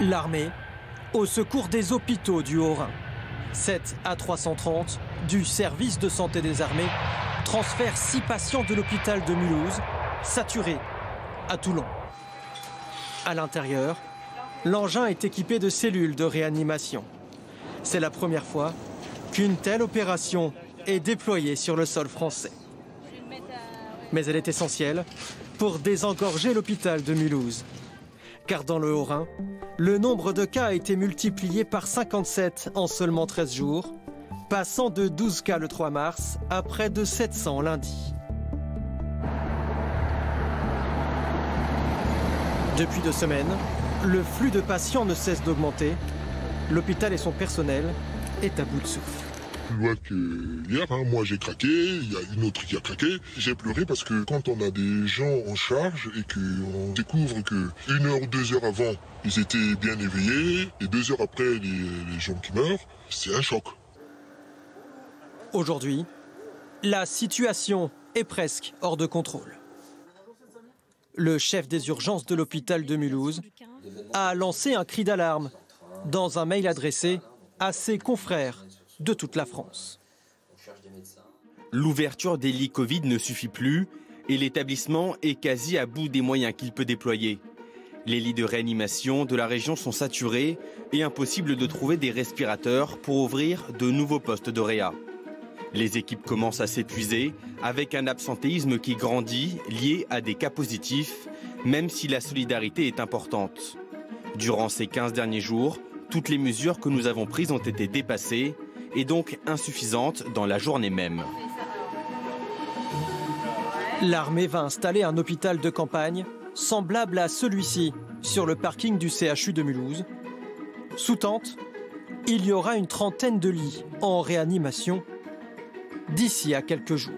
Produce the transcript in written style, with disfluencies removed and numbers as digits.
L'armée au secours des hôpitaux du Haut-Rhin. 7 A330 du service de santé des armées transfère 6 patients de l'hôpital de Mulhouse, saturés, à Toulon. À l'intérieur, l'engin est équipé de cellules de réanimation. C'est la première fois qu'une telle opération est déployée sur le sol français. Mais elle est essentielle pour désengorger l'hôpital de Mulhouse. Car dans le Haut-Rhin, le nombre de cas a été multiplié par 57 en seulement 13 jours, passant de 12 cas le 3 mars à près de 700 lundi. Depuis 2 semaines, le flux de patients ne cesse d'augmenter. L'hôpital et son personnel est à bout de souffle. Plus loin que hier, moi j'ai craqué, il y a une autre qui a craqué. J'ai pleuré parce que quand on a des gens en charge et qu'on découvre que 1 heure ou 2 heures avant, ils étaient bien éveillés, et 2 heures après, les gens qui meurent, c'est un choc. Aujourd'hui, la situation est presque hors de contrôle. Le chef des urgences de l'hôpital de Mulhouse a lancé un cri d'alarme dans un mail adressé à ses confrères de toute la France. L'ouverture des lits Covid ne suffit plus et l'établissement est quasi à bout des moyens qu'il peut déployer. Les lits de réanimation de la région sont saturés et impossible de trouver des respirateurs pour ouvrir de nouveaux postes de réa. Les équipes commencent à s'épuiser avec un absentéisme qui grandit lié à des cas positifs, même si la solidarité est importante. Durant ces 15 derniers jours, toutes les mesures que nous avons prises ont été dépassées et donc insuffisantes dans la journée même. L'armée va installer un hôpital de campagne semblable à celui-ci sur le parking du CHU de Mulhouse. Sous tente, il y aura une trentaine de lits en réanimation d'ici à quelques jours.